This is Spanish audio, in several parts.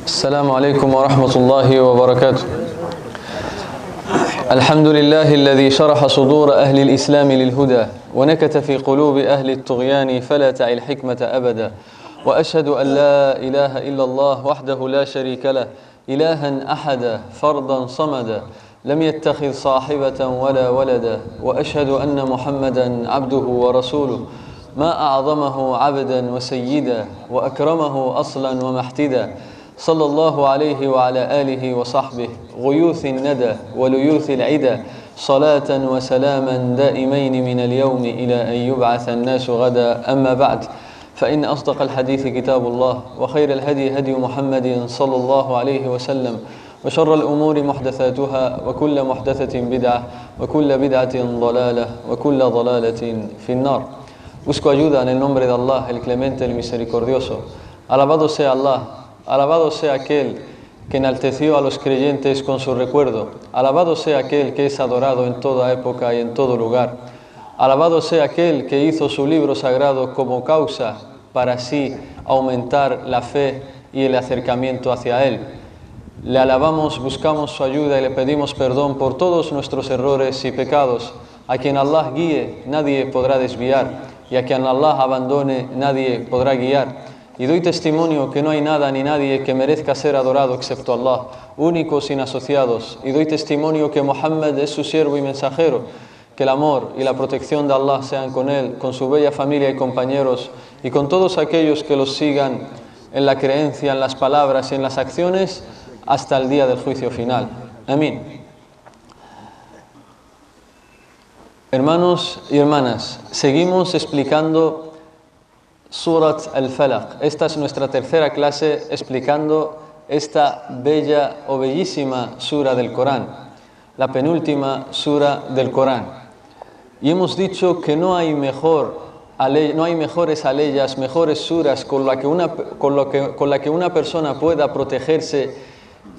السلام عليكم ورحمة الله وبركاته. الحمد لله الذي شرح صدور أهل الإسلام للهدى ونكت في قلوب أهل الطغيان فلا تعي الحكمة أبدا. وأشهد أن لا إله إلا الله وحده لا شريك له إلها أحدا فردا صمدا لم يتخذ صاحبة ولا ولدا. وأشهد أن محمدا عبده ورسوله ما أعظمه عبدا وسيدا وأكرمه أصلا ومحتدا. صلى الله عليه وعلى آله وصحبه غيوث الندى وليوث العدا صلاة وسلاما دائمين من اليوم إلى أن يبعث الناس غدا. أما بعد، فإن أصدق الحديث كتاب الله وخير الهدي هدي محمد صلى الله عليه وسلم وشر الأمور محدثاتها وكل محدثة بدعة وكل بدعة ضلالة وكل ضلالة في النار. Busco ayuda en el nombre de Allah, el clemente, el misericordioso. Alabado sea Allah, alabado sea aquel que enalteció a los creyentes con su recuerdo. Alabado sea aquel que es adorado en toda época y en todo lugar. Alabado sea aquel que hizo su libro sagrado como causa para así aumentar la fe y el acercamiento hacia él. Le alabamos, buscamos su ayuda y le pedimos perdón por todos nuestros errores y pecados. A quien Allah guíe, nadie podrá desviar, y a quien Allah abandone, nadie podrá guiar. Y doy testimonio que no hay nada ni nadie que merezca ser adorado excepto Allah, único sin asociados. Y doy testimonio que Muhammad es su siervo y mensajero. Que el amor y la protección de Allah sean con él, con su bella familia y compañeros, y con todos aquellos que los sigan en la creencia, en las palabras y en las acciones, hasta el día del juicio final. Amén. Hermanos y hermanas, seguimos explicando Surat al-Falaq. Esta es nuestra tercera clase explicando esta bella o bellísima sura del Corán, la penúltima sura del Corán. Y hemos dicho que no hay mejores aleyas, mejores suras con la que una persona pueda protegerse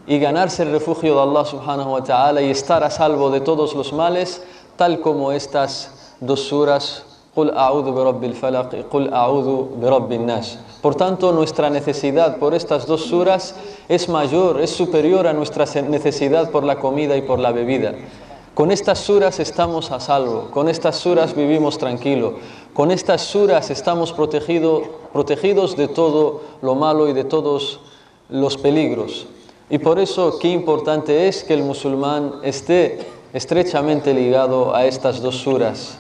y ganarse el refugio de Allah subhanahu wa ta'ala y estar a salvo de todos los males, tal como estas dos suras, Qul a'udhu bi rabbil falaq y Qul a'udhu bi rabbin nas. Por tanto, nuestra necesidad por estas dos suras es mayor, es superior a nuestra necesidad por la comida y por la bebida. Con estas suras estamos a salvo, con estas suras vivimos tranquilo, con estas suras estamos protegidos de todo lo malo y de todos los peligros. Y por eso, qué importante es que el musulmán esté estrechamente ligado a estas dos suras,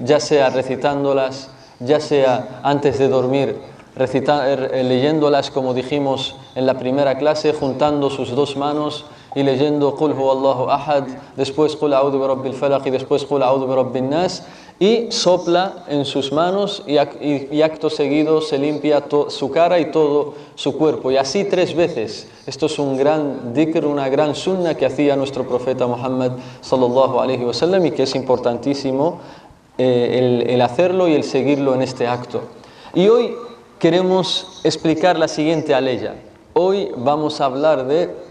ya sea recitándolas, ya sea antes de dormir, leyéndolas como dijimos en la primera clase, juntando sus dos manos y leyendo Qul huwallahu ahad, después Qul a'udhu bi rabbil falaq y después Qul a'udhu bi rabbin nas, y sopla en sus manos y acto seguido se limpia su cara y todo su cuerpo, y así 3 veces. Esto es un gran dhikr, una gran sunna que hacía nuestro profeta Muhammad sallallahu alaihi wasallam, y que es importantísimo el hacerlo y el seguirlo en este acto. Y hoy queremos explicar la siguiente aleya. Hoy vamos a hablar de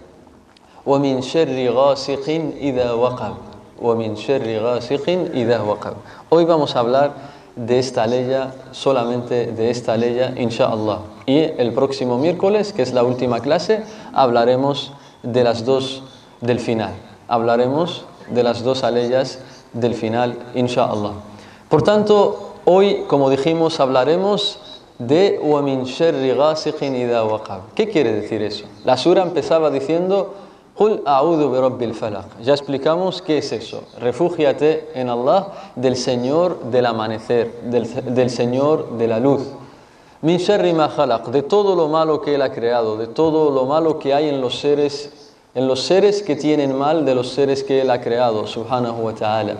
وَمِن شَرِّ غَاسِقٍ إِذَا وَقَبَ. وَمِن شَرِّ غَاسِقٍ إِذَا وَقَبَ. Hoy vamos a hablar de esta aleya, solamente de esta aleya, inshallah. Y el próximo miércoles, que es la última clase, hablaremos de las dos del final. Hablaremos de las dos aleyas del final, inshallah. Por tanto, hoy, como dijimos, hablaremos de وَمِن شَرِّ غَاسِقٍ إِذَا وَقَبَ. ¿Qué quiere decir eso? La sura empezaba diciendo Qul a'udhu bi rabbil falaq. Ya explicamos qué es eso. Refúgiate en Allah del Señor del amanecer, del Señor de la luz. Min sharri ma khalaq, de todo lo malo que Él ha creado, de todo lo malo que hay en los seres que tienen mal, de los seres que Él ha creado, subhanahu wa ta'ala.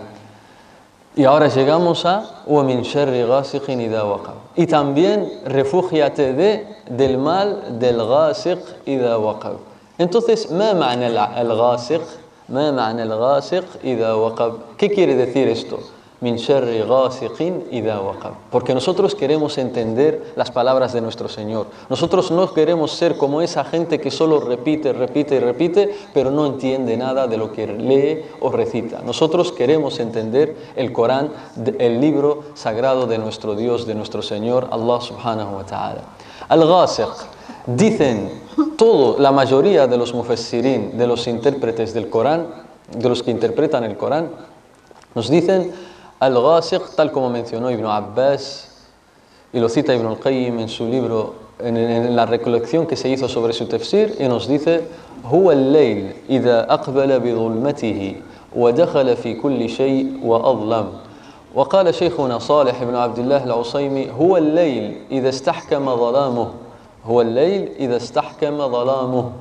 Y ahora llegamos a wa min sharri ghasiqin idha waqab. Y también refúgiate del mal del ghasiq idha waqab. Entonces, ¿ma ma'na al-ghasiq? ¿Ma ma'na al-ghasiq idha waqab? ¿Qué quiere decir esto? Min sharri ghasiqin idha waqab. Porque nosotros queremos entender las palabras de nuestro Señor. Nosotros no queremos ser como esa gente que solo repite, pero no entiende nada de lo que lee o recita. Nosotros queremos entender el Corán, el libro sagrado de nuestro Dios, de nuestro Señor, Allah subhanahu wa ta'ala. Al-ghasiq, dicen la mayoría de los mufassirin, de los intérpretes del Corán, de los que interpretan el Corán, nos dicen al-Ghasiq, tal como mencionó Ibn Abbas, y lo cita Ibn al-Qayyim en su libro, en la recolección que se hizo sobre su tafsir, y nos dice هو الليل إذا أقبل بظلمته ودخل في كل شيء وأظلم. وقال شيخنا صالح بن عبد الله العصيمي هو الليل إذا استحكم ظلامه هو الليل إذا استحكم ظلامه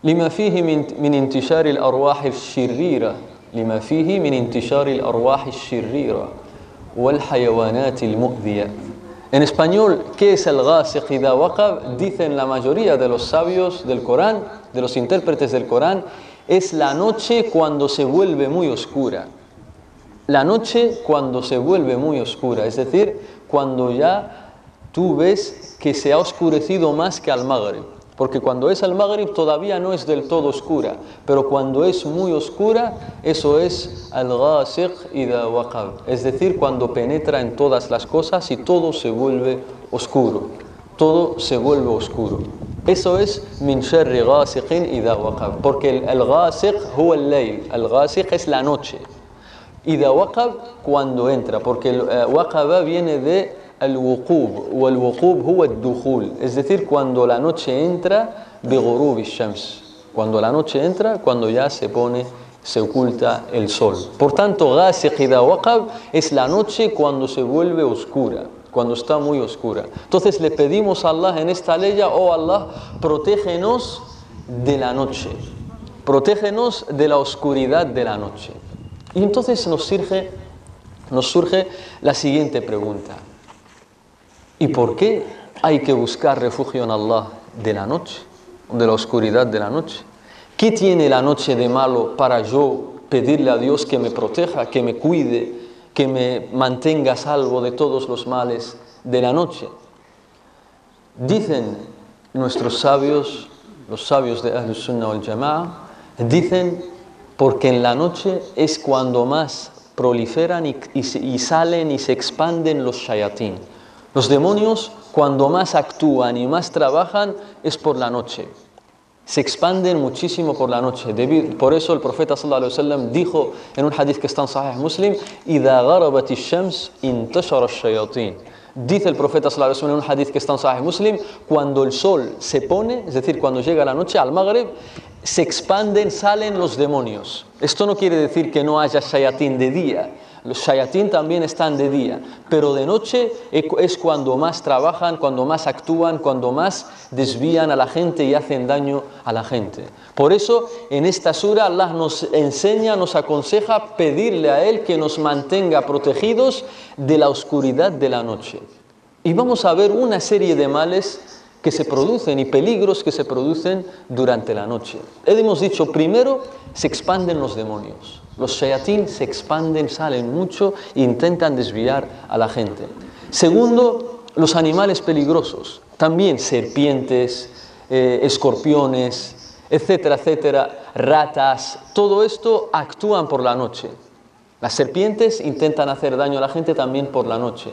لما فيه من انتشار الأرواح الشريرة لما فيه من انتشار الأرواح الشريرة والحيوانات المؤذية. En español, ¿qué es el Ghasiq idha waqab? Dicen la mayoría de los sabios del Corán, de los intérpretes del Corán, es la noche cuando se vuelve muy oscura. La noche cuando se vuelve muy oscura, es decir, cuando ya tú ves que se ha oscurecido más que al Maghrib. Porque cuando es al Maghrib todavía no es del todo oscura, pero cuando es muy oscura, eso es al-Ghasiq idha waqab. Es decir, cuando penetra en todas las cosas y todo se vuelve oscuro. Todo se vuelve oscuro. Eso es min sharri ghasiqin idha waqab. Porque el Ghasiq huwa al-layl. El Ghasiq es la noche. Idha waqab, cuando entra. Porque el waqaba viene de al-wuqub, o al-wuqub huwa al-dukhul, es decir, cuando la noche entra bighurub ash-shams, cuando la noche entra, cuando ya se oculta el sol. Por tanto, Ghasiq idha waqab es la noche cuando se vuelve oscura, cuando está muy oscura. Entonces le pedimos a Allah en esta ley, oh Allah, protégenos de la noche, protégenos de la oscuridad de la noche. Y entonces nos surge la siguiente pregunta. ¿Y por qué hay que buscar refugio en Allah de la noche, de la oscuridad de la noche? ¿Qué tiene la noche de malo para yo pedirle a Dios que me proteja, que me cuide, que me mantenga a salvo de todos los males de la noche? Dicen nuestros sabios, los sabios de Ahlus Sunnah wal Jama'a, dicen porque en la noche es cuando más proliferan y salen y se expanden los shayatín. Los demonios, cuando más actúan y más trabajan, es por la noche. Se expanden muchísimo por la noche. Por eso el profeta sallallahu alaihi wasallam dijo en un hadith que está en Sahih Muslim, إِذَا غَرَبَتِ الشَّمْسِ انتشر الشياطين. Dice el profeta sallallahu alaihi wasallam en un hadith que está en Sahih Muslim, cuando el sol se pone, es decir, cuando llega la noche al Maghrib, se expanden, salen los demonios. Esto no quiere decir que no haya shayatín de día. Los shayatín también están de día, pero de noche es cuando más trabajan, cuando más actúan, cuando más desvían a la gente y hacen daño a la gente. Por eso en esta sura Allah nos enseña, nos aconseja pedirle a Él que nos mantenga protegidos de la oscuridad de la noche. Y vamos a ver una serie de males que se producen y peligros que se producen durante la noche. Hemos dicho, primero, se expanden los demonios. Los shayatín se expanden, salen mucho e intentan desviar a la gente. Segundo, los animales peligrosos. También serpientes, escorpiones, etcétera, etcétera, ratas. Todo esto actúan por la noche. Las serpientes intentan hacer daño a la gente también por la noche.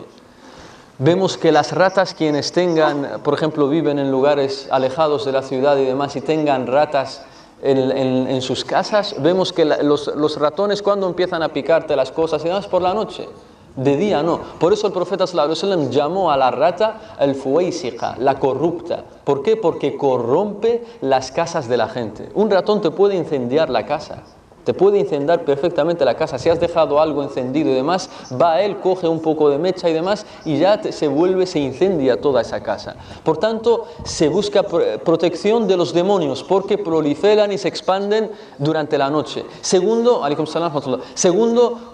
Vemos que las ratas, quienes tengan, por ejemplo, viven en lugares alejados de la ciudad y demás, y tengan ratas en sus casas, vemos que los ratones cuando empiezan a picarte las cosas y demás por la noche, de día no. Por eso el profeta sallallahu alaihi wasallam llamó a la rata al-fuwaisiqa, la corrupta. ¿Por qué? Porque corrompe las casas de la gente. Un ratón te puede incendiar la casa. Te puede incendiar perfectamente la casa. Si has dejado algo encendido y demás, va él, coge un poco de mecha y demás y ya se incendia toda esa casa. Por tanto, se busca protección de los demonios porque proliferan y se expanden durante la noche. Segundo,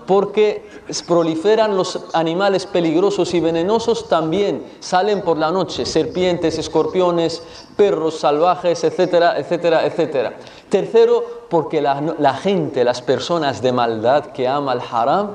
porque proliferan los animales peligrosos y venenosos, también salen por la noche. Serpientes, escorpiones, perros salvajes, etcétera, etcétera, etcétera. Tercero, porque la gente, las personas de maldad que ama el haram,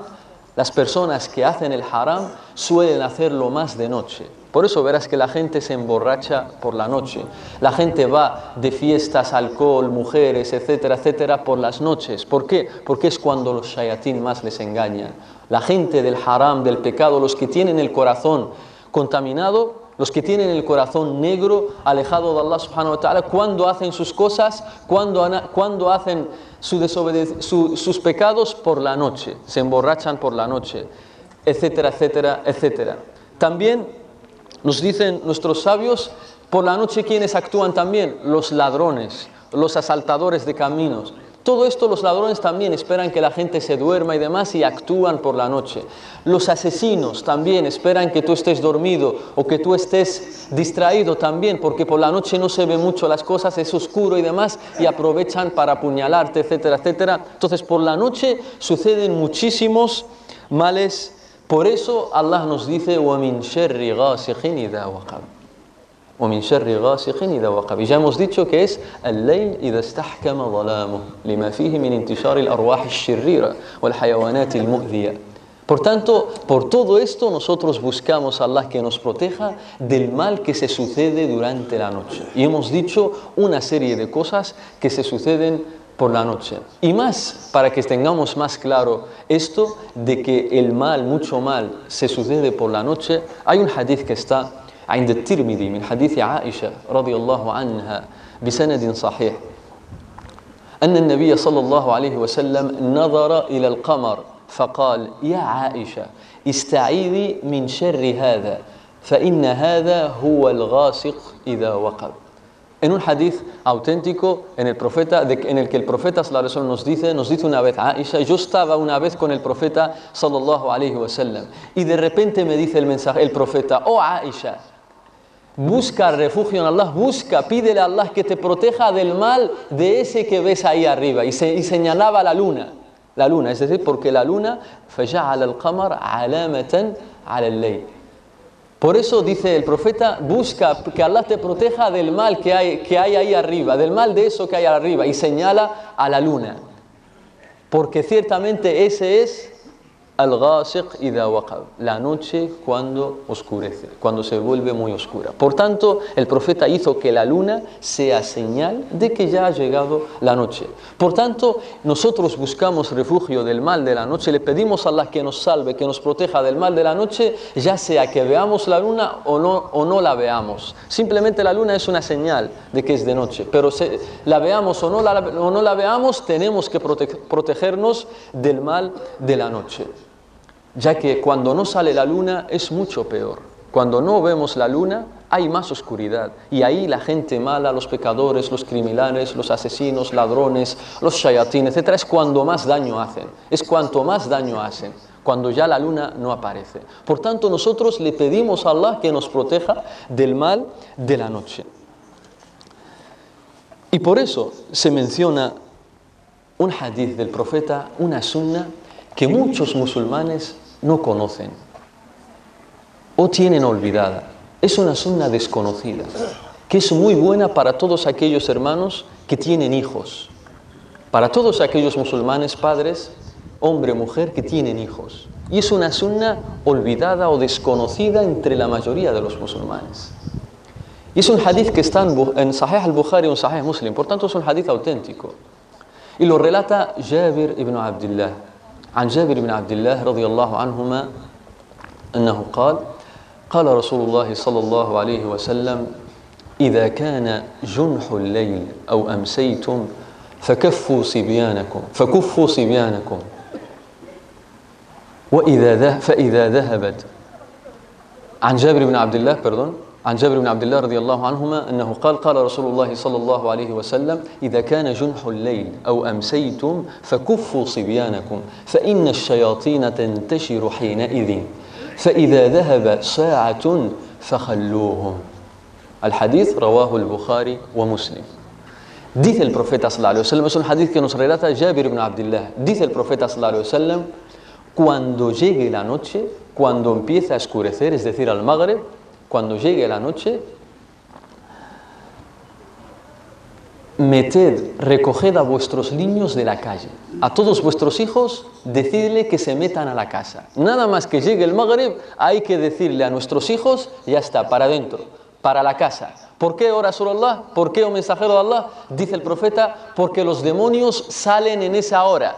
las personas que hacen el haram suelen hacerlo más de noche. Por eso verás que la gente se emborracha por la noche. La gente va de fiestas, alcohol, mujeres, etcétera, etcétera, por las noches. ¿Por qué? Porque es cuando los shayatín más les engañan. La gente del haram, del pecado, los que tienen el corazón contaminado, los que tienen el corazón negro, alejado de Allah subhanahu wa ta'ala, cuando hacen sus cosas, cuando hacen sus pecados por la noche, se emborrachan por la noche, etcétera, etcétera, etcétera. También nos dicen nuestros sabios, por la noche, ¿quiénes actúan también? Los ladrones, los asaltadores de caminos. Todo esto los ladrones también esperan que la gente se duerma y demás y actúan por la noche. Los asesinos también esperan que tú estés dormido o que tú estés distraído también, porque por la noche no se ve mucho las cosas, es oscuro y demás, y aprovechan para apuñalarte, etcétera, etcétera. Entonces por la noche suceden muchísimos males. Por eso Allah nos dice وَمِن شَرِّ غَاسِقٍ إِذَا وَقَبَ وَمِن شَرِّ غَاسِقٍ إِذَا وَقَبَ. Y ya hemos dicho que es الليل إذا استحكم ظلامه لما فيه من انتشار الأرواح الشريرة والحيوانات المؤذية. Por tanto, por todo esto nosotros buscamos a Allah que nos proteja del mal que se sucede durante la noche. Y hemos dicho una serie de cosas que se suceden por la noche. Y más, para que tengamos más claro esto de que el mal, mucho mal, se sucede por la noche, hay un hadith que está عند الترمذي من حديث عائشة رضي الله عنها بسند صحيح أن النبي صلى الله عليه وسلم نظر إلى القمر فقال يا عائشة استعيذي من شر هذا فإن هذا هو الغاسق إذا وقب. En un hadith auténtico en el que el profeta sallallahu alaihi wasallam nos dice una vez, Aisha, yo estaba una vez con el profeta sallallahu alaihi wasallam y de repente me dice el profeta, oh Aisha, busca refugio en Allah, pídele a Allah que te proteja del mal de ese que ves ahí arriba. Y señalaba la luna, es decir, porque la luna فَجَعَلَ الْقَمَرَ عَلَامَةً عَلَى اللَّيْلِ. Por eso dice el profeta, busca que Allah te proteja del mal que hay ahí arriba, del mal de eso que hay arriba, y señala a la luna. Porque ciertamente ese es al-ghasiq idha waqab, la noche cuando oscurece, cuando se vuelve muy oscura. Por tanto, el profeta hizo que la luna sea señal de que ya ha llegado la noche. Por tanto, nosotros buscamos refugio del mal de la noche, le pedimos a Allah que nos salve, que nos proteja del mal de la noche, ya sea que veamos la luna o no la veamos. Simplemente la luna es una señal de que es de noche, pero la veamos o no la veamos, tenemos que protegernos del mal de la noche. Ya que cuando no sale la luna es mucho peor. Cuando no vemos la luna hay más oscuridad. Y ahí la gente mala, los pecadores, los criminales, los asesinos, ladrones, los shayatín, etc. es cuando más daño hacen. Es cuanto más daño hacen. Cuando ya la luna no aparece. Por tanto, nosotros le pedimos a Allah que nos proteja del mal de la noche. Y por eso se menciona un hadith del profeta, una sunna que muchos musulmanes no conocen o tienen olvidada. Es una sunna desconocida, que es muy buena para todos aquellos hermanos que tienen hijos, para todos aquellos musulmanes, padres, hombre, mujer, que tienen hijos. Y es una sunna olvidada o desconocida entre la mayoría de los musulmanes. Y es un hadith que está en Sahih al-Bukhari o en Sahih Muslim, por tanto es un hadith auténtico. Y lo relata Jabir ibn Abdullah. عن جابر بن عبد الله رضي الله عنهما أنه قال رسول الله صلى الله عليه وسلم إذا كان جنح الليل أو أمسيتم فكفوا صبيانكم فإذا ذهبت عن جابر بن عبد الله عن جابر بن عبد الله رضي الله عنهما أنه قال رسول الله صلى الله عليه وسلم إذا كان جنح الليل أو أمسيتم فكفوا صبيانكم فإن الشياطين تنتشر حينئذ فإذا ذهب ساعة فخلوهم. الحديث رواه البخاري ومسلم. Dice el profeta sallallahu alaihi wasallam, es un hadith que nos relata Jabir ibn Abdullah. Dice el profeta sallallahu alaihi wasallam, cuando llegue la noche, cuando empiece a oscurecer, es decir, al Maghrib, cuando llegue la noche, recoged a vuestros niños de la calle. A todos vuestros hijos, decidle que se metan a la casa. Nada más que llegue el Maghrib, hay que decirle a nuestros hijos, ya está, para adentro, para la casa. ¿Por qué, oh Rasulullah? ¿Por qué, oh mensajero de Allah? Dice el profeta, porque los demonios salen en esa hora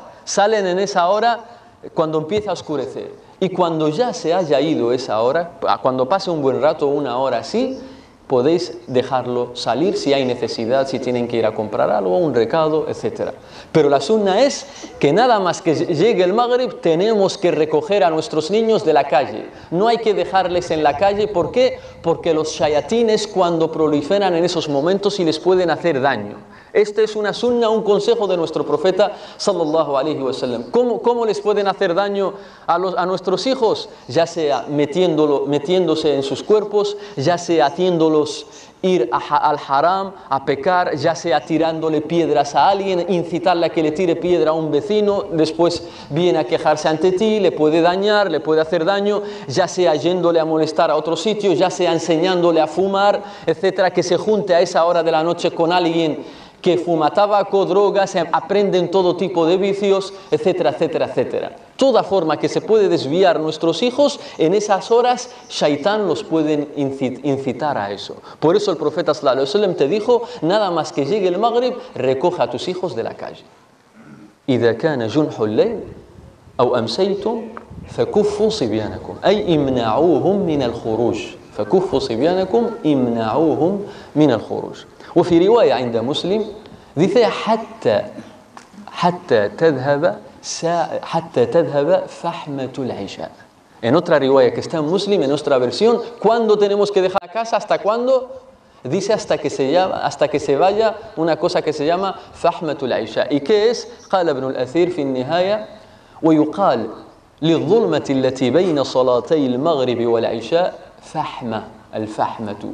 cuando empieza a oscurecer. Y cuando ya se haya ido esa hora, cuando pase un buen rato, una hora así, podéis dejarlo salir si hay necesidad, si tienen que ir a comprar algo, un recado, etc. Pero la sunna es que nada más que llegue el Maghrib tenemos que recoger a nuestros niños de la calle. No hay que dejarles en la calle. ¿Por qué? Porque los shayatines cuando proliferan en esos momentos y les pueden hacer daño. Esta es una sunna, un consejo de nuestro profeta sallallahu alaihi wasallam. ¿Cómo les pueden hacer daño a nuestros hijos? Ya sea metiéndose en sus cuerpos, ya sea haciéndolos ir al haram, a pecar, ya sea tirándole piedras a alguien, incitarle a que le tire piedra a un vecino, después viene a quejarse ante ti, le puede dañar, le puede hacer daño, ya sea yéndole a molestar a otro sitio, ya sea enseñándole a fumar, etcétera, que se junte a esa hora de la noche con alguien que fuma tabaco, drogas, aprenden todo tipo de vicios, etcétera, etcétera, etcétera. Toda forma que se puede desviar nuestros hijos, en esas horas, Shaitán los puede incitar a eso. Por eso el profeta sallallahu alaihi wasallam te dijo, nada más que llegue el Maghrib, recoge a tus hijos de la calle. إذا كان جنح الليل أو أمسيتم فكفوا صبيانكم أي امنعوهم من الخروج فكفوا صبيانكم امنعوهم من الخروج. وفي رواية عند مسلم dice حتى تذهب فحمة العشاء. En otra riwaya que está en Muslim, en nuestra versión, ¿cuándo tenemos que dejar la casa? ¿Hasta cuándo? Dice hasta que se vaya una cosa que se llama فحمة العشاء. ¿Y qué es? قال ابن الأثير في النهاية ويقال للظلمة التي بين صلاتي المغرب والعشاء فحمة الفحمة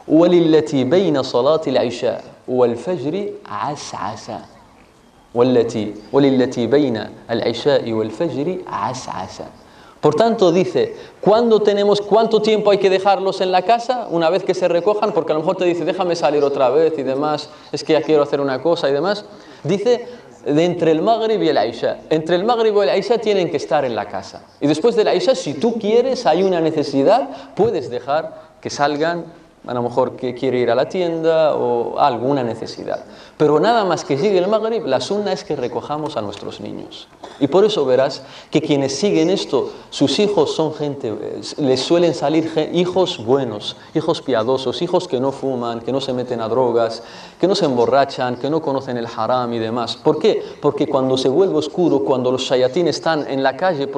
وللتي بين صلاة العشاء والفجر عسعسة وللتي بين العشاء والفجر عسعسة. Por tanto dice, ¿cuánto tiempo hay que dejarlos en la casa una vez que se recojan? Porque a lo mejor te dice, déjame salir otra vez y demás, es que ya quiero hacer una cosa y demás. Dice, de entre el Maghrib y el Isha. Entre el Maghrib y el Isha tienen que estar en la casa. Y después del Isha, si tú quieres, hay una necesidad, puedes dejar que salgan, a lo mejor que quiere ir a la tienda o alguna necesidad. Pero nada más que llegue el Maghrib, la sunna es que recojamos a nuestros niños. Y por eso verás que quienes siguen esto, sus hijos son gente, les suelen salir hijos buenos, hijos piadosos, hijos que no fuman, que no se meten a drogas, que no se emborrachan, que no conocen el haram y demás. ¿Por qué? Porque cuando se vuelve oscuro, cuando los shayatín están en la calle,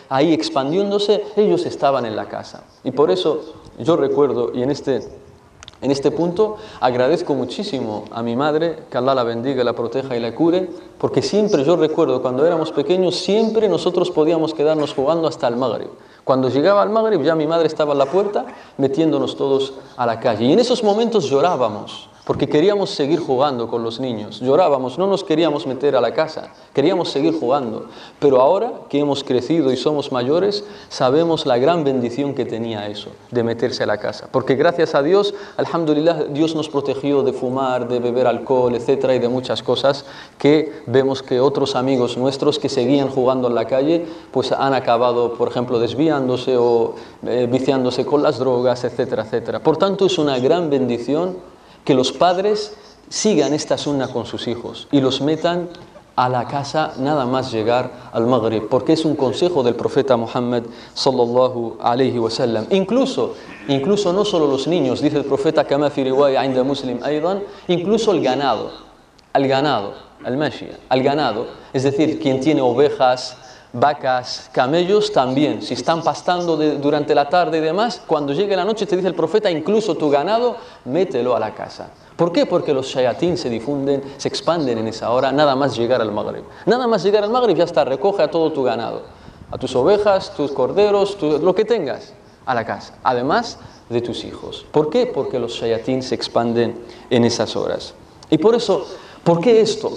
ahí expandiéndose, ellos estaban en la casa. Y por eso yo recuerdo, y en este punto agradezco muchísimo a mi madre, que Allah la bendiga, la proteja y la cure, porque siempre yo recuerdo, cuando éramos pequeños, siempre nosotros podíamos quedarnos jugando hasta el Maghrib. Cuando llegaba el Maghrib, ya mi madre estaba en la puerta, metiéndonos todos a la calle. Y en esos momentos llorábamos, porque queríamos seguir jugando con los niños. Llorábamos, no nos queríamos meter a la casa, queríamos seguir jugando. Pero ahora que hemos crecido y somos mayores, sabemos la gran bendición que tenía eso, de meterse a la casa. Porque gracias a Dios, alhamdulillah, Dios nos protegió de fumar, de beber alcohol, etcétera, y de muchas cosas que vemos que otros amigos nuestros que seguían jugando en la calle, pues han acabado, por ejemplo, desviándose o viciándose con las drogas, etcétera, etcétera. Por tanto, es una gran bendición que los padres sigan esta sunna con sus hijos y los metan a la casa nada más llegar al Maghrib, porque es un consejo del profeta Muhammad sallallahu alaihi wasallam. Incluso no solo los niños, dice el profeta kama fi riwaya inda Muslim aydan, incluso el ganado, al ganado, es decir, quien tiene ovejas, vacas, camellos también, si están pastando durante la tarde y demás, cuando llegue la noche te dice el profeta, incluso tu ganado, mételo a la casa. ¿Por qué? Porque los shayatín se expanden en esa hora, nada más llegar al Maghrib. Nada más llegar al Maghrib ya está, recoge a todo tu ganado, a tus ovejas, tus corderos, lo que tengas, a la casa, además de tus hijos. ¿Por qué? Porque los shayatín se expanden en esas horas. Y por eso, ¿por qué esto?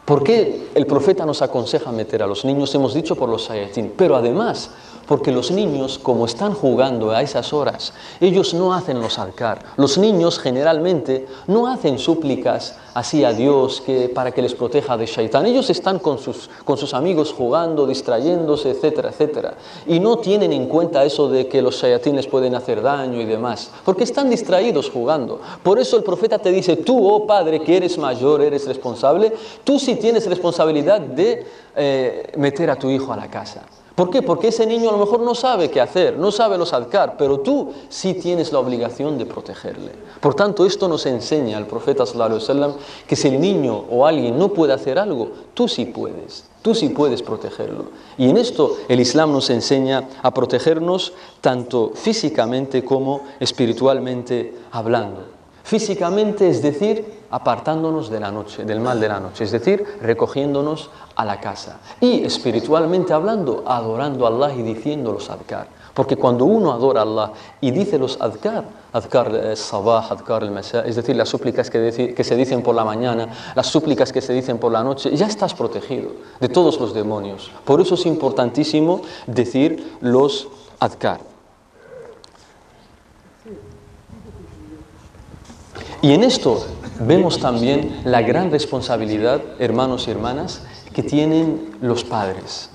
¿Por qué el profeta nos aconseja meter a los niños? Hemos dicho por los shayatín, pero además porque los niños, como están jugando a esas horas, ellos no hacen los adkar. Los niños generalmente no hacen súplicas así a Dios para que les proteja de shaitán. Ellos están con sus amigos jugando, distrayéndose, etcétera, etcétera. Y no tienen en cuenta eso de que los shayatín les pueden hacer daño y demás, porque están distraídos jugando. Por eso el profeta te dice, tú, oh padre, que eres mayor, eres responsable, tú sí tienes responsabilidad de meter a tu hijo a la casa. ¿Por qué? Porque ese niño a lo mejor no sabe qué hacer, no sabe los adkar, pero tú sí tienes la obligación de protegerle. Por tanto, esto nos enseña al profeta sallallahu alaihi wasallam que si el niño o alguien no puede hacer algo, tú sí puedes protegerlo. Y en esto el Islam nos enseña a protegernos tanto físicamente como espiritualmente hablando. Físicamente, es decir, apartándonos de la noche, del mal de la noche, es decir, recogiéndonos a la casa. Y espiritualmente hablando, adorando a Allah y diciendo los adkar. Porque cuando uno adora a Allah y dice los adkar, adkar al-sabah, adkar al-masa, es decir, las súplicas que se dicen por la mañana, las súplicas que se dicen por la noche, ya estás protegido de todos los demonios. Por eso es importantísimo decir los adkar. Y en esto vemos también la gran responsabilidad, hermanos y hermanas, que tienen los padres.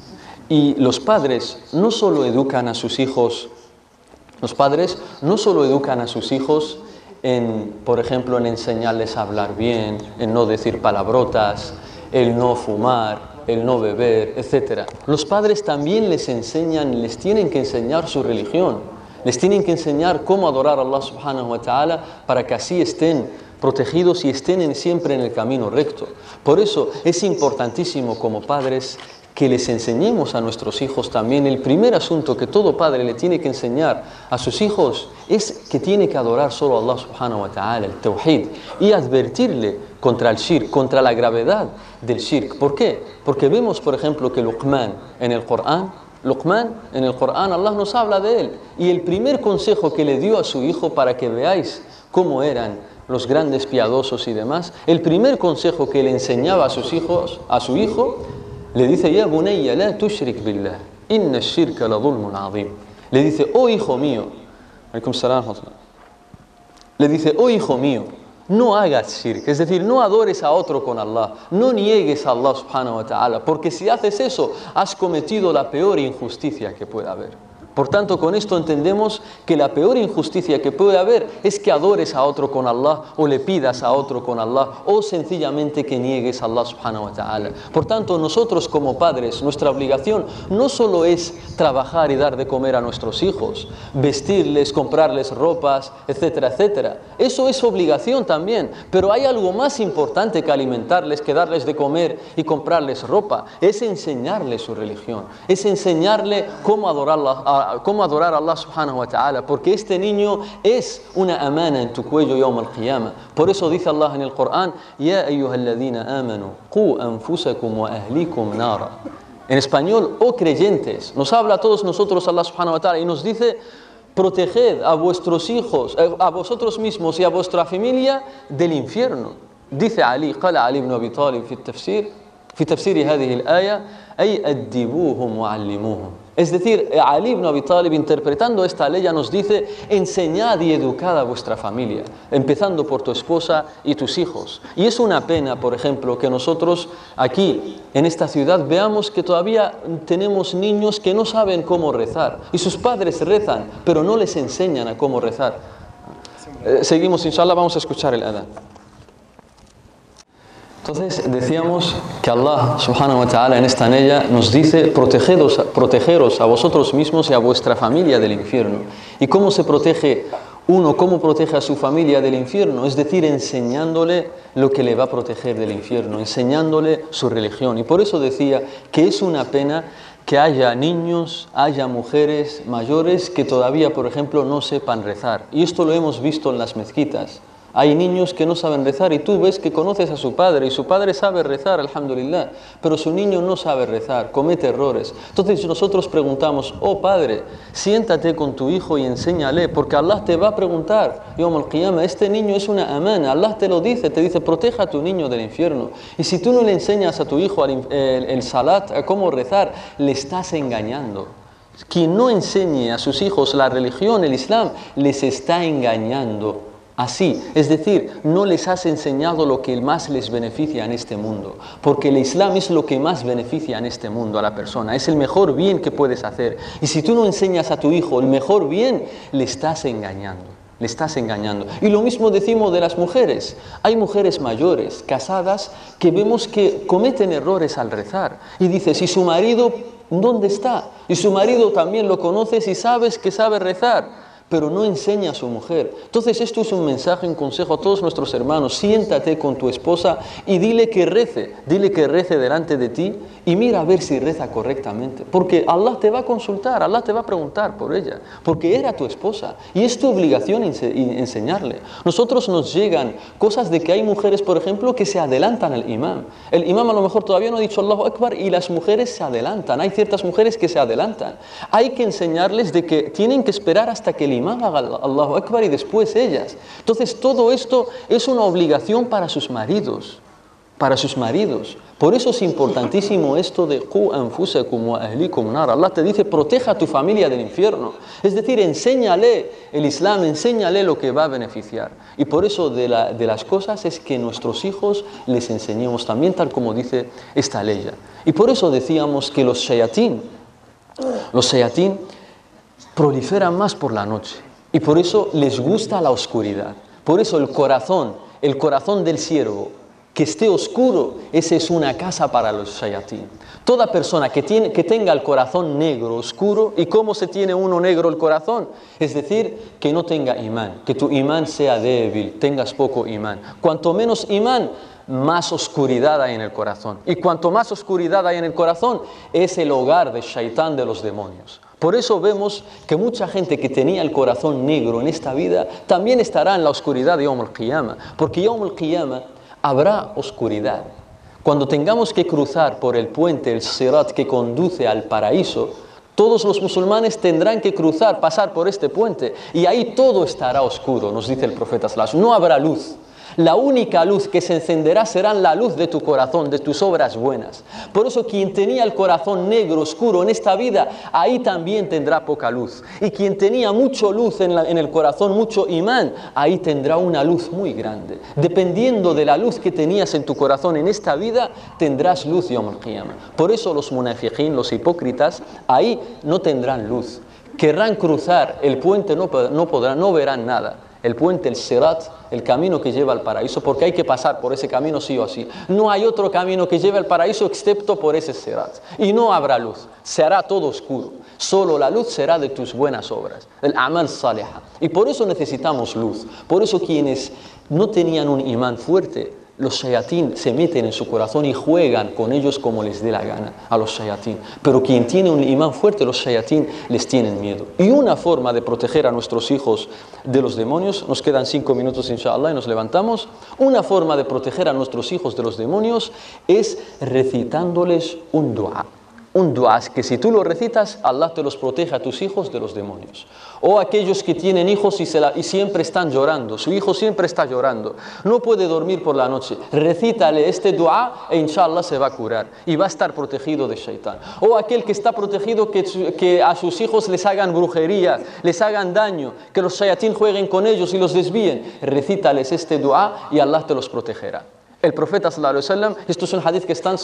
Y los padres no solo educan a sus hijos, por ejemplo, en enseñarles a hablar bien, en no decir palabrotas, el no fumar, el no beber, etc. Los padres también les tienen que enseñar su religión. Les tienen que enseñar cómo adorar a Allah subhanahu wa ta'ala para que así estén protegidos y estén siempre en el camino recto. Por eso es importantísimo como padres que les enseñemos a nuestros hijos también. El primer asunto que todo padre le tiene que enseñar a sus hijos es que tiene que adorar solo a Allah subhanahu wa ta'ala, el tawhid, y advertirle contra el shirk, contra la gravedad del shirk. ¿Por qué? Porque vemos, por ejemplo, que Luqman en el Corán, Allah nos habla de él. Y el primer consejo que le dio a su hijo, para que veáis cómo eran los grandes piadosos y demás, el primer consejo que le enseñaba a su hijo, le dice: Ya bunayya la tushrik billah, inna ash-shirka la dhulmun azim. Le dice: oh hijo mío, le dice: oh hijo mío, no hagas shirk, es decir, no adores a otro con Allah, no niegues a Allah subhanahu wa ta'ala, porque si haces eso, has cometido la peor injusticia que pueda haber. Por tanto, con esto entendemos que la peor injusticia que puede haber es que adores a otro con Allah, o le pidas a otro con Allah, o sencillamente que niegues a Allah subhanahu wa ta'ala. Por tanto, nosotros como padres, nuestra obligación no solo es trabajar y dar de comer a nuestros hijos, vestirles, comprarles ropas, etcétera, etcétera. Eso es obligación también, pero hay algo más importante que alimentarles, que darles de comer y comprarles ropa. Es enseñarles su religión, es enseñarle cómo adorar a Allah subhanahu wa ta'ala, porque este niño es una amana en tu cuello yawm al-qiyamah. Por eso dice Allah en el Corán: Ya ayyuhalladhina amanu qu anfusakum wa ahlikum nara. En español, oh creyentes, nos habla a todos nosotros Allah subhanahu wa ta'ala y nos dice: proteged a vuestros hijos, a vosotros mismos y a vuestra familia del infierno. Dice Ali, qala Ali ibn Abi Talib في تفسير هذه الآية أي أدبوهم وعلموهم. Es decir, Ali ibn Abi Talib, interpretando esta ley, nos dice: enseñad y educad a vuestra familia, empezando por tu esposa y tus hijos. Y es una pena, por ejemplo, que nosotros aquí en esta ciudad veamos que todavía tenemos niños que no saben cómo rezar, y sus padres rezan, pero no les enseñan a cómo rezar. Seguimos, inshallah, vamos a escuchar el adán. Entonces decíamos que Allah subhanahu wa ta'ala en esta anella nos dice: protegeros a vosotros mismos y a vuestra familia del infierno. ¿Y cómo se protege uno? ¿Cómo protege a su familia del infierno? Es decir, enseñándole lo que le va a proteger del infierno, enseñándole su religión. Y por eso decía que es una pena que haya niños, haya mujeres mayores que todavía, por ejemplo, no sepan rezar. Y esto lo hemos visto en las mezquitas. Hay niños que no saben rezar y tú ves que conoces a su padre y su padre sabe rezar, alhamdulillah, pero su niño no sabe rezar, comete errores. Entonces nosotros preguntamos: oh padre, siéntate con tu hijo y enséñale, porque Allah te va a preguntar yawm al-qiyamah, este niño es una amana, Allah te lo dice, te dice: proteja a tu niño del infierno. Y si tú no le enseñas a tu hijo el salat, a cómo rezar, le estás engañando. Quien no enseñe a sus hijos la religión, el Islam, les está engañando. Así, es decir, no les has enseñado lo que más les beneficia en este mundo, porque el Islam es lo que más beneficia en este mundo a la persona, es el mejor bien que puedes hacer. Y si tú no enseñas a tu hijo el mejor bien, le estás engañando. Le estás engañando. Y lo mismo decimos de las mujeres. Hay mujeres mayores, casadas, que vemos que cometen errores al rezar. Y dice: si su marido ¿Dónde está? Y su marido también lo conoces y sabes que sabe rezar, pero no enseña a su mujer. Entonces esto es un mensaje, un consejo a todos nuestros hermanos. Siéntate con tu esposa y dile que rece delante de ti y mira a ver si reza correctamente. Porque Allah te va a consultar, Allah te va a preguntar por ella, porque era tu esposa y es tu obligación enseñarle. Nosotros nos llegan cosas de que hay mujeres, por ejemplo, que se adelantan al imam. El imam a lo mejor todavía no ha dicho Allahu Akbar y las mujeres se adelantan. Hay ciertas mujeres que se adelantan. Hay que enseñarles de que tienen que esperar hasta que el imam haga Allahu Akbar y después ellas. Entonces todo esto es una obligación para sus maridos. Para sus maridos. Por eso es importantísimo esto de Qu anfusakum wa ahlikum nar. Allah te dice, proteja a tu familia del infierno. Es decir, enséñale el Islam, enséñale lo que va a beneficiar. Y por eso de las cosas es que nuestros hijos les enseñemos también, tal como dice esta ley. Y por eso decíamos que los shayatín proliferan más por la noche. Y por eso les gusta la oscuridad. Por eso el corazón del siervo, que esté oscuro, esa es una casa para los shayatín. Toda persona que tenga el corazón negro, oscuro, ¿y cómo se tiene uno negro el corazón? Es decir, que no tenga imán, que tu imán sea débil, tengas poco imán. Cuanto menos imán, más oscuridad hay en el corazón. Y cuanto más oscuridad hay en el corazón, es el hogar del shaitán, de los demonios. Por eso vemos que mucha gente que tenía el corazón negro en esta vida, también estará en la oscuridad de Yawm al-Qiyamah. Porque Yawm al-Qiyamah habrá oscuridad. Cuando tengamos que cruzar por el puente, el Sirat que conduce al paraíso, todos los musulmanes tendrán que pasar por este puente y ahí todo estará oscuro, nos dice el profeta sallallahu alaihi wasallam. No habrá luz. La única luz que se encenderá será la luz de tu corazón, de tus obras buenas. Por eso quien tenía el corazón negro, oscuro en esta vida, ahí también tendrá poca luz. Y quien tenía mucha luz en el corazón, mucho imán, ahí tendrá una luz muy grande. Dependiendo de la luz que tenías en tu corazón en esta vida, tendrás luz Yawm al-Qiyamah. Por eso los munafiqín, los hipócritas, ahí no tendrán luz. Querrán cruzar el puente, no podrán, no verán nada. El puente, el Sirat, el camino que lleva al paraíso, porque hay que pasar por ese camino sí o sí. No hay otro camino que lleve al paraíso excepto por ese Sirat. Y no habrá luz, se hará todo oscuro. Solo la luz será de tus buenas obras, el amal saliha. Y por eso necesitamos luz. Por eso quienes no tenían un imán fuerte, los shayatín se meten en su corazón y juegan con ellos como les dé la gana a los shayatín. Pero quien tiene un imán fuerte, los shayatín les tienen miedo. Y una forma de proteger a nuestros hijos de los demonios, nos quedan 5 minutos inshallah y nos levantamos. Una forma de proteger a nuestros hijos de los demonios es recitándoles un dua. Un dua que si tú lo recitas, Allah te los protege a tus hijos de los demonios. O aquellos que tienen hijos y siempre están llorando, su hijo siempre está llorando, no puede dormir por la noche, recítale este dua e inshallah se va a curar y va a estar protegido de shaitán. O aquel que está protegido que a sus hijos les hagan brujería, les hagan daño, que los shayatín jueguen con ellos y los desvíen, recítales este dua y Allah te los protegerá. El profeta sallallahu alaihi wasallam, esto es un hadith que está en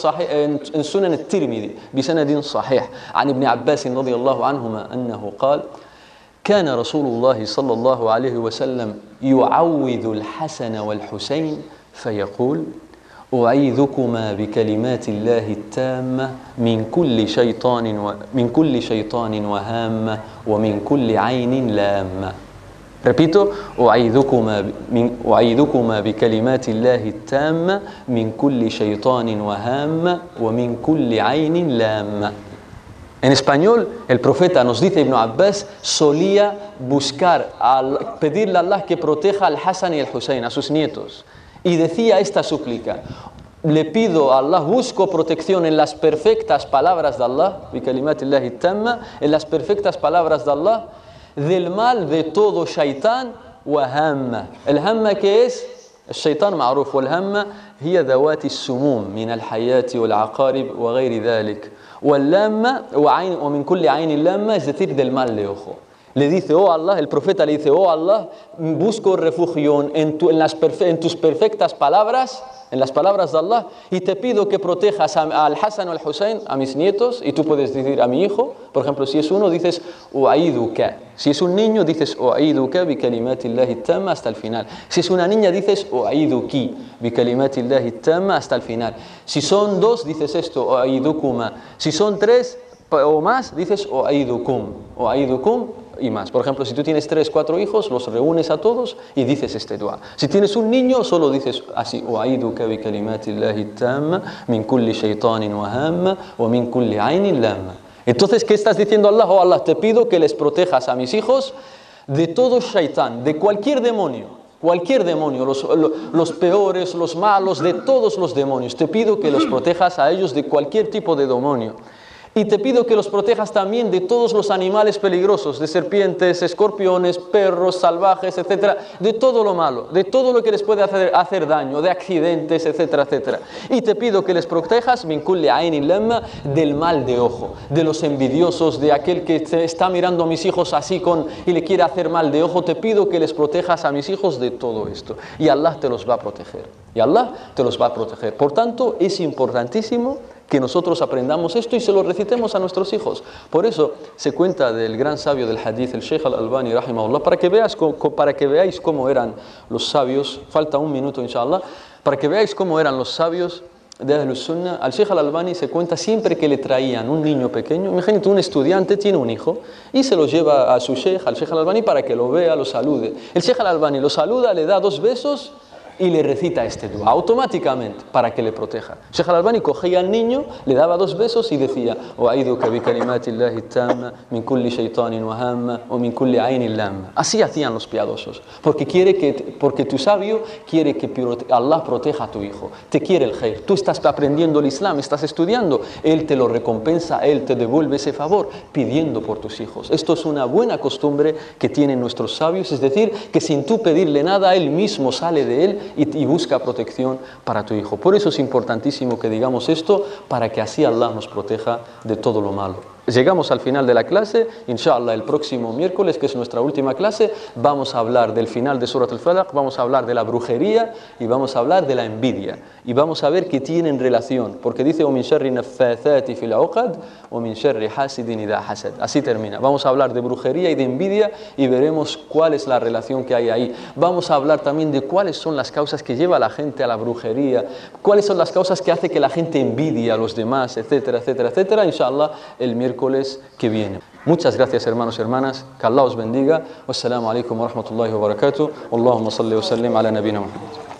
Sunan al-Tirmidhi بسند صحيح عن ابن عباس رضي الله عنهما أنه قال كان رسول الله صلى الله عليه وسلم يعوذ الحسن والحسين فيقول أعيذكما بكلمات الله التامة من كل شيطان وهامة ومن كل عين لامة. Repito, أعيذكما بكلمات الله التامة من كل شيطان وهامة ومن كل عين لامة. En español, el profeta, nos dice Ibn Abbas, solía pedirle a Allah que proteja al Hassan y al Hussein, a sus nietos. Y decía esta súplica: le pido a Allah, busco protección en las perfectas palabras de Allah, بكلمات الله التامة, en las perfectas palabras de Allah, del mal de todo shaitán وهامة. El hamma que es الشيطان معروف والهامة هي ذوات السموم من الحياة والعقارب وغير ذلك. واللامة ومن كل عين لامة, es decir, del mal de ojo. Le dice, oh Allah, el profeta le dice, oh Allah, busco refugio en tus perfectas palabras, en las palabras de Allah, y te pido que protejas al Hassan o al Hussein, a mis nietos, y tú puedes decir a mi hijo, por ejemplo, si es uno, dices, u'aiduka. Si es un niño, dices, u'aiduka bi kalimatillahi tamma hasta el final. Si es una niña, dices, u'aiduki bi kalimatillahi tamma hasta el final. Si son dos, dices esto, u'aidukuma. Si son tres, o más, dices oaidukum y más. Por ejemplo, si tú tienes 3, 4 hijos, los reúnes a todos y dices este dua. Si tienes un niño, solo dices así: oaiduka bi kalimatillahi tamma min kulli shaytanin wa hamma wa min kulli ainin lamma. Entonces, ¿qué estás diciendo a Allah? Oh Allah, te pido que les protejas a mis hijos de todo shaitán, de cualquier demonio, los peores, los malos, de todos los demonios. Te pido que los protejas a ellos de cualquier tipo de demonio. Y te pido que los protejas también de todos los animales peligrosos, de serpientes, escorpiones, perros, salvajes, etcétera, de todo lo malo, de todo lo que les puede hacer daño, de accidentes, etcétera, etcétera. Y te pido que les protejas min kulli ainin lamma, del mal de ojo, de los envidiosos, de aquel que está mirando a mis hijos así y le quiere hacer mal de ojo. Te pido que les protejas a mis hijos de todo esto. Y Allah te los va a proteger. Por tanto, es importantísimo que nosotros aprendamos esto y se lo recitemos a nuestros hijos. Por eso se cuenta del gran sabio del hadith, el Sheikh al-Albani, rahimahullah, para que veáis cómo eran los sabios. Falta un minuto, inshallah, para que veáis cómo eran los sabios de Ahlus Sunnah. Al Sheikh al-Albani se cuenta siempre que le traían un niño pequeño. Imagínate, un estudiante tiene un hijo y se lo lleva a su Sheikh, al Sheikh al-Albani, para que lo vea, lo salude. El Sheikh al-Albani lo saluda, le da 2 besos y le recita este dua automáticamente para que le proteja. Sheikh al-Albani cogía al niño, le daba 2 besos y decía: oaiduka bi kalimatillahi tamma min kulli shaytanin wa hamma wa min kulli ainin lamma. Así hacían los piadosos, porque tu sabio quiere que Allah proteja a tu hijo, te quiere el khair. Tú estás aprendiendo el Islam, estás estudiando, él te lo recompensa, él te devuelve ese favor pidiendo por tus hijos. Esto es una buena costumbre que tienen nuestros sabios, es decir, que sin tú pedirle nada, él mismo sale de él y busca protección para tu hijo. Por eso es importantísimo que digamos esto, para que así Allah nos proteja de todo lo malo. Llegamos al final de la clase. Inshallah, el próximo miércoles, que es nuestra última clase, vamos a hablar del final de Surat al-Falaq, vamos a hablar de la brujería y vamos a hablar de la envidia. Y vamos a ver que tienen relación, porque dice: وَمِنْ شَرِّ النَّفَّاثَاتِ فِي الْعُقَدِ وَمِنْ شَرِّ حَاسِدٍ إِذَا حَسَدَ. Así termina. Vamos a hablar de brujería y de envidia y veremos cuál es la relación que hay ahí. Vamos a hablar también de cuáles son las causas que lleva a la gente a la brujería, cuáles son las causas que hace que la gente envidie a los demás, etcétera, etcétera, etcétera. Inshallah, el miércoles que viene. Muchas gracias, hermanos y hermanas. Que Allah os bendiga. Wassalamu alaikum wa rahmatullahi wa barakatuh. Allahumma salli wa sallim ala nabina Muhammad.